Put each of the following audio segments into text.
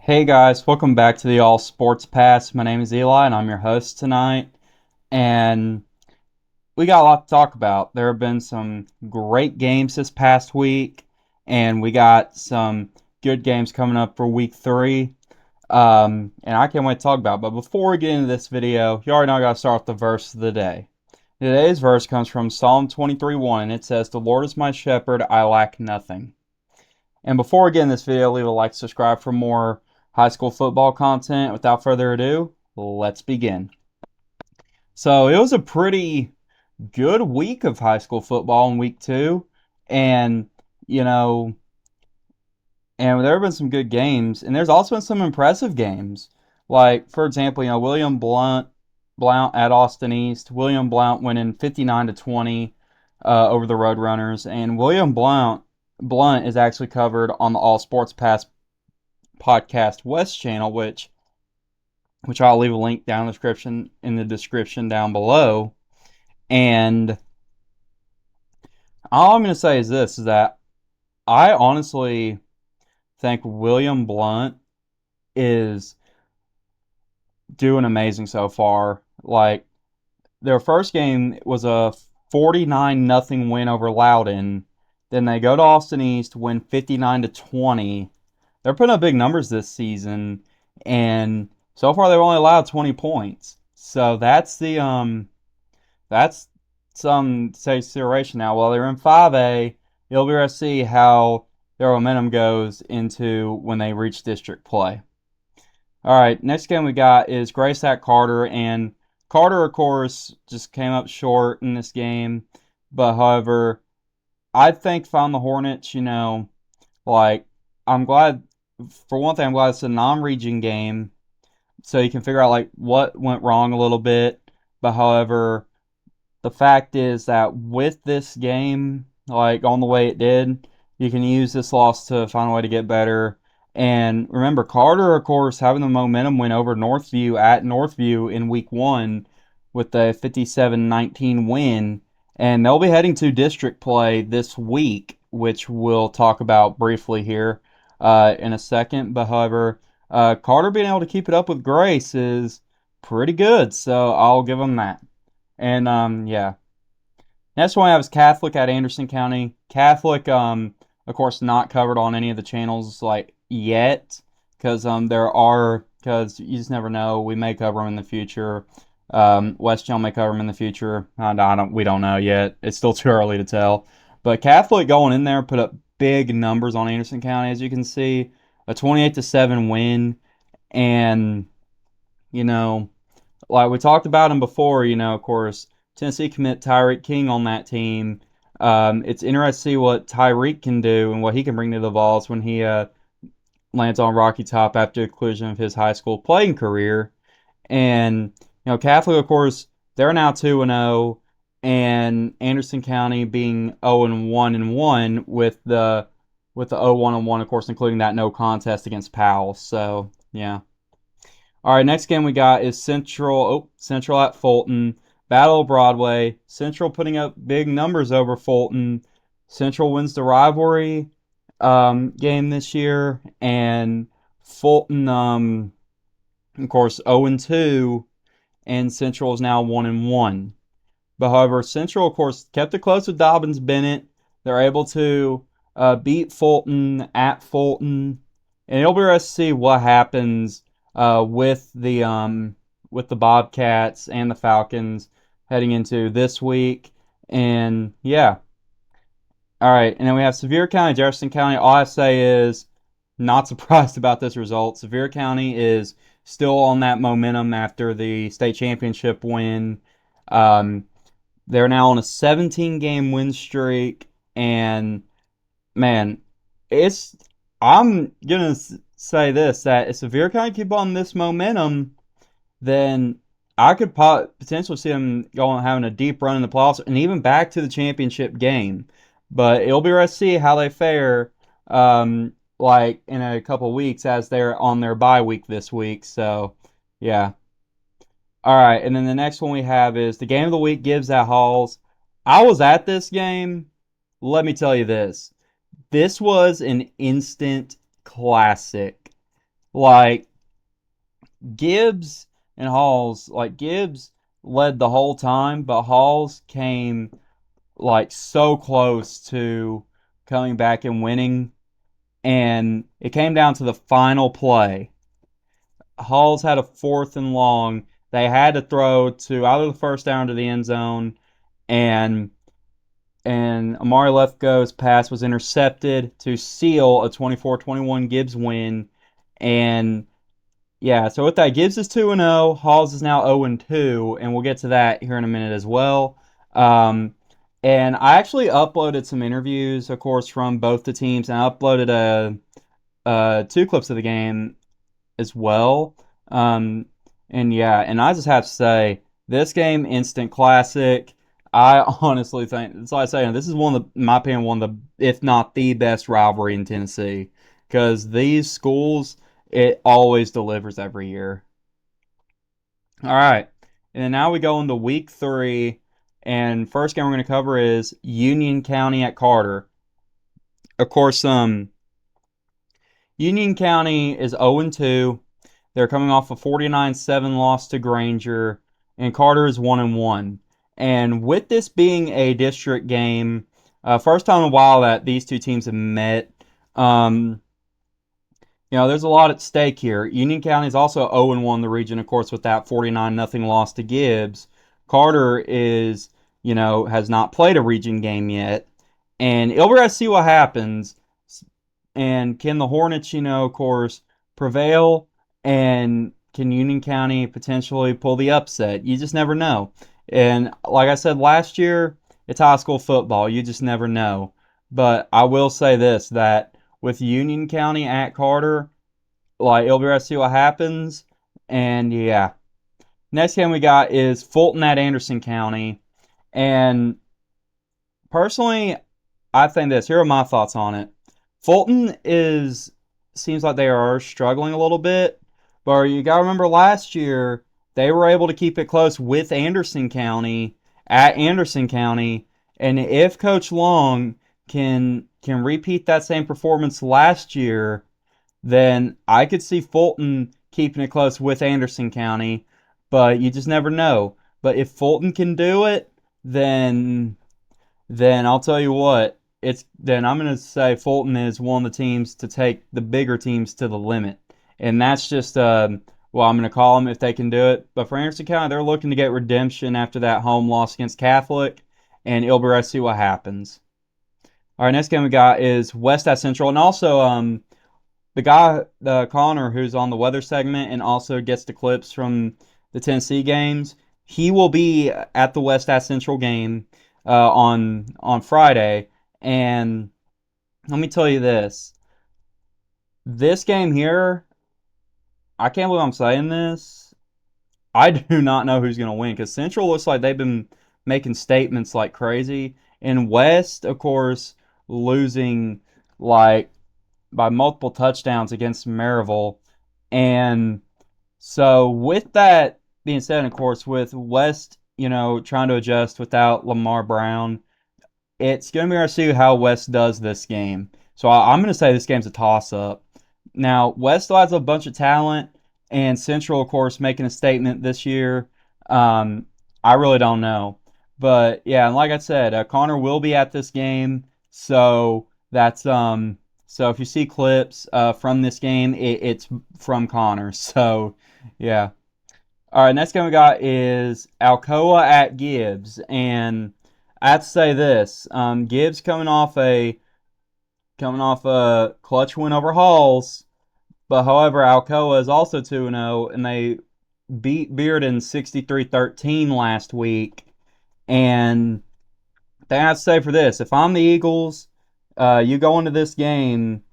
Hey guys, welcome back to the All Sports Pass. My name is Eli and I'm your host tonight. And we got a lot to talk about. There have been some great games this past week, and we got some good games coming up for week 3. And I can't wait to talk about it. But before we get into this video, you already know I got to start with the verse of the day. Today's verse comes from Psalm 23:1, and it says, "The Lord is my shepherd, I lack nothing." And before we get in this video, leave a like, subscribe for more high school football content. Without further ado, let's begin. So it was a pretty good week of high school football in week 2. And, you know, and there have been some good games. And there's also been some impressive games. Like, for example, William Blount at Austin East. William Blount winning 59-20 over the Roadrunners. And William Blunt is actually covered on the All Sports Pass Podcast West channel, which I'll leave a link down in the description down below. And all I'm going to say is this: is that I honestly think William Blunt is doing amazing so far. Like, their first game was a 49-0 win over Loudon. Then they go to Austin East, win 59-20. They're putting up big numbers this season, and so far they've only allowed 20 points. So that's some consideration now. While they're in 5A, you'll be able to see how their momentum goes into when they reach district play. All right, next game we got is Grace at Carter, and Carter, of course, just came up short in this game. But however, I think found the Hornets, like, I'm glad, for one thing, I'm glad it's a non-region game, so you can figure out, like, what went wrong a little bit. But however, the fact is that with this game, like, on the way it did, you can use this loss to find a way to get better. And remember, Carter, of course, having the momentum win over Northview at Northview in week 1 with the 57-19 win. And they'll be heading to district play this week, which we'll talk about briefly here in a second. But however, Carter being able to keep it up with Grace is pretty good, so I'll give them that. And yeah. Next one I have is Catholic at Anderson County. Catholic, of course, not covered on any of the channels like yet, because because you just never know. We may cover them in the future. West Channel may cover them in the future. We don't know yet. It's still too early to tell. But Catholic going in there put up big numbers on Anderson County, as you can see, a 28-7 win, and like we talked about him before, of course, Tennessee commit Tyreek King on that team. It's interesting to see what Tyreek can do and what he can bring to the Vols when he lands on Rocky Top after the conclusion of his high school playing career. And, Catholic, of course, they're now 2-0, and Anderson County being 0-1-1 with the 0-1-1, of course, including that no contest against Powell. So, yeah. All right, next game we got is Central at Fulton. Battle of Broadway. Central putting up big numbers over Fulton. Central wins the rivalry game this year, and Fulton, of course, 0-2, and Central is now 1-1. But however, Central, of course, kept it close with Dobbins Bennett. They're able to beat Fulton at Fulton, and it'll be interesting to see what happens with the Bobcats and the Falcons heading into this week. And yeah. All right, and then we have Sevier County, Jefferson County. All I say is not surprised about this result. Sevier County is still on that momentum after the state championship win. They're now on a 17-game win streak, and man, I'm gonna say this, that if Sevier County keep on this momentum, then I could potentially see them having a deep run in the playoffs and even back to the championship game. But it'll be interesting to see how they fare, like in a couple weeks as they're on their bye week this week. So, yeah. All right, and then the next one we have is the game of the week, Gibbs at Halls. I was at this game. Let me tell you this. This was an instant classic. Like Gibbs and Halls, like Gibbs led the whole time, but Halls came like so close to coming back and winning, and it came down to the final play. Halls had a fourth and long. They had to throw to either the first down to the end zone, and Amari Lefko's pass was intercepted to seal a 24-21 Gibbs win. And yeah, so with that, Gibbs is 2-0. Halls is now 0-2, and we'll get to that here in a minute as well. Um, and I actually uploaded some interviews, of course, from both the teams, and I uploaded two clips of the game as well. Um, and yeah, and I just have to say, this game, instant classic. I honestly think, that's why I say, this is one of the, in my opinion, one of the, if not the best rivalry in Tennessee. Because these schools, it always delivers every year. All right. And then now we go into week 3. And first game we're going to cover is Union County at Carter. Of course, Union County is 0-2. They're coming off a 49-7 loss to Granger, and Carter is 1-1. And with this being a district game, first time in a while that these two teams have met, um, there's a lot at stake here. Union County is also 0-1 in the region, of course, with that 49-0 loss to Gibbs. Carter is, has not played a region game yet, and it'll be to see what happens. And can the Hornets, of course, prevail? And can Union County potentially pull the upset? You just never know. And like I said last year, it's high school football. You just never know. But I will say this, that with Union County at Carter, like it'll be to see what happens. And yeah. Next game we got is Fulton at Anderson County. And personally, I think this. Here are my thoughts on it. Fulton seems like they are struggling a little bit, but you got to remember last year they were able to keep it close with Anderson County at Anderson County, and if Coach Long can repeat that same performance last year, then I could see Fulton keeping it close with Anderson County, but you just never know. But if Fulton can do it, then I'll tell you what, then I'm going to say Fulton is one of the teams to take the bigger teams to the limit. And that's just well, I'm going to call them if they can do it. But for Anderson County, they're looking to get redemption after that home loss against Catholic, and it'll be right to see what happens. All right, next game we got is West at Central, and also the Connor, who's on the weather segment and also gets the clips from the Tennessee games, he will be at the West at Central game on Friday. And let me tell you this: this game here, I can't believe I'm saying this. I do not know who's going to win because Central looks like they've been making statements like crazy, and West, of course, losing like by multiple touchdowns against Maryville. And so with that being said, of course, with West, trying to adjust without Lamar Brown, it's going to be interesting to see how West does this game. So I'm going to say this game's a toss-up. Now, West still has a bunch of talent, and Central, of course, making a statement this year. I really don't know. But, yeah, and like I said, Connor will be at this game. So that's so if you see clips from this game, it's from Connor. So, yeah. All right, next game we got is Alcoa at Gibbs, and I have to say this: Gibbs coming off a clutch win over Halls, but however, Alcoa is also 2-0, and they beat Bearden 63-13 last week. And they have to say for this: if I'm the Eagles, you go into this game.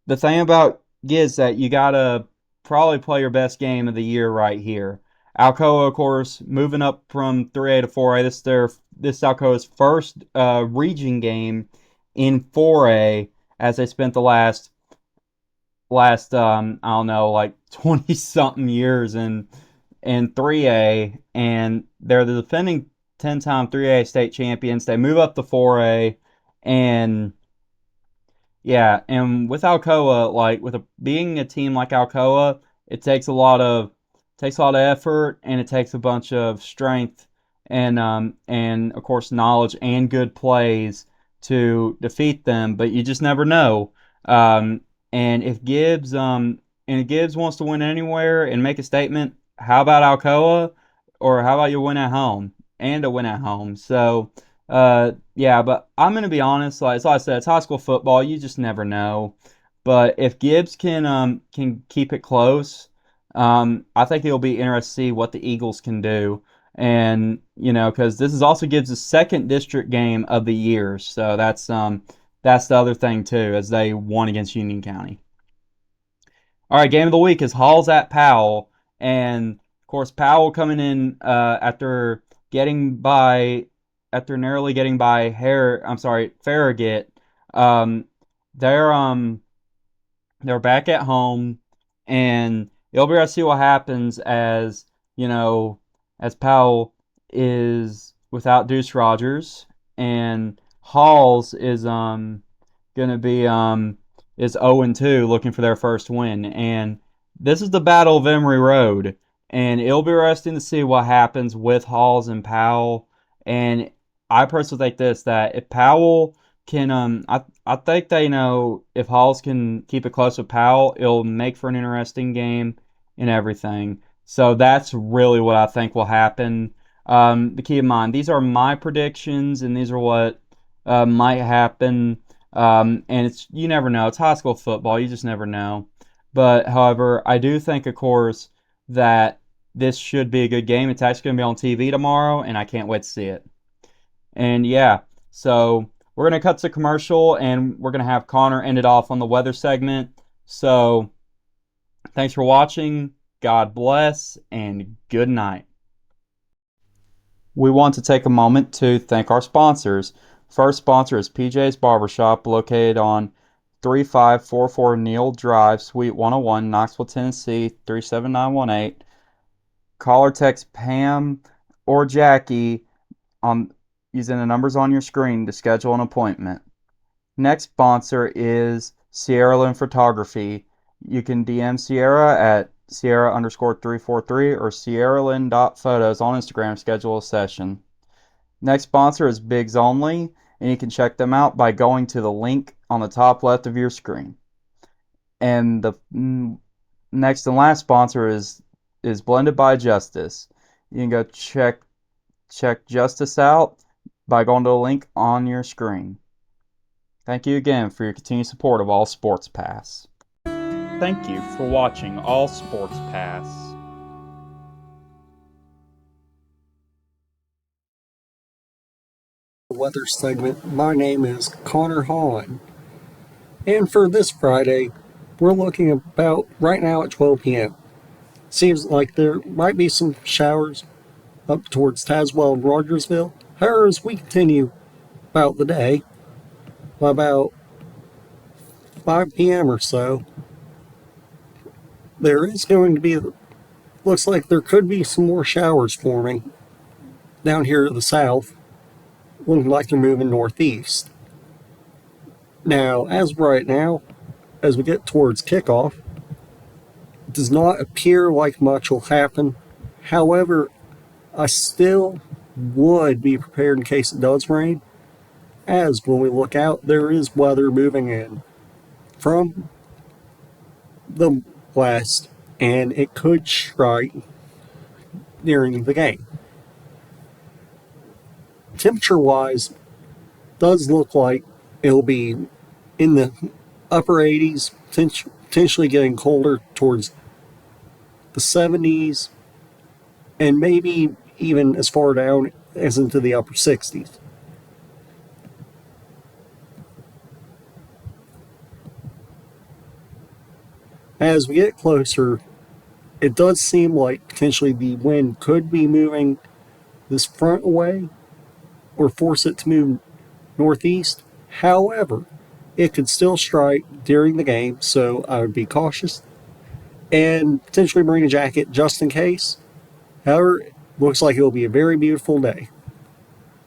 The thing about Gibbs that you gotta probably play your best game of the year right here. Alcoa, of course, moving up from 3A to 4A. This Alcoa's first region game in 4A, as they spent the last I don't know, like 20 something years in 3A, and they're the defending 10-time 3A state champions. They move up to 4A, and Yeah, and with Alcoa, like being a team like Alcoa, it takes a lot of effort and it takes a bunch of strength and of course knowledge and good plays to defeat them, but you just never know. Um, and if Gibbs wants to win anywhere and make a statement, how about Alcoa? Or how about you win at home and a win at home? So yeah, but I'm gonna be honest. Like I said, it's high school football. You just never know. But if Gibbs can keep it close, I think it'll be interesting to see what the Eagles can do. And because this is also Gibbs' second district game of the year, so that's the other thing too, as they won against Union County. All right, game of the week is Halls at Powell, and of course Powell coming in getting by after narrowly getting by Farragut. Um, they're they're back at home, and it'll be to see what happens you know as Powell is without Deuce Rogers, and Halls is gonna be is 0-2 looking for their first win. And this is the Battle of Emory Road. And it'll be interesting to see what happens with Halls and Powell. And I personally think that if Powell can I think they know if Halls can keep it close with Powell, it'll make for an interesting game and everything. So that's really what I think will happen. To keep in mind, these are my predictions, and these are what might happen. And it's you never know. It's high school football. You just never know. But however, I do think, of course, that this should be a good game. It's actually going to be on TV tomorrow, and I can't wait to see it. And yeah, so we're going to cut to commercial, and we're going to have Connor end it off on the weather segment. So thanks for watching. God bless, and good night. We want to take a moment to thank our sponsors. First sponsor is PJ's Barbershop, located on 3544 Neal Drive, Suite 101, Knoxville, Tennessee 37918. Call or text Pam or Jackie on using the numbers on your screen to schedule an appointment. Next sponsor is Sierra Lynn Photography. You can DM Sierra at Sierra_343 or SierraLynn.photos on Instagram. Schedule a session. Next sponsor is Bigs Only, and you can check them out by going to the link on the top left of your screen. And the next and last sponsor is Blended by Justice. You can go check Justice out by going to the link on your screen. Thank you again for your continued support of All Sports Pass. Thank you for watching All Sports Pass. Weather segment. My name is Connor Holland, and for this Friday, we're looking about right now at 12 p.m. Seems like there might be some showers up towards Tazewell and Rogersville. However, as we continue about the day, by about 5 p.m. or so, there is going to be, looks like there could be some more showers forming down here to the south, looking like they're moving northeast. Now, as of right now, as we get towards kickoff, it does not appear like much will happen. However, I still would be prepared in case it does rain, as when we look out, there is weather moving in from the west, and it could strike during the game. Temperature-wise, does look like it'll be in the upper 80s, potentially getting colder towards the 70s, and maybe even as far down as into the upper 60s. As we get closer, it does seem like potentially the wind could be moving this front away or force it to move northeast. However, it could still strike during the game, so I would be cautious and potentially bring a jacket just in case. However, it looks like it will be a very beautiful day.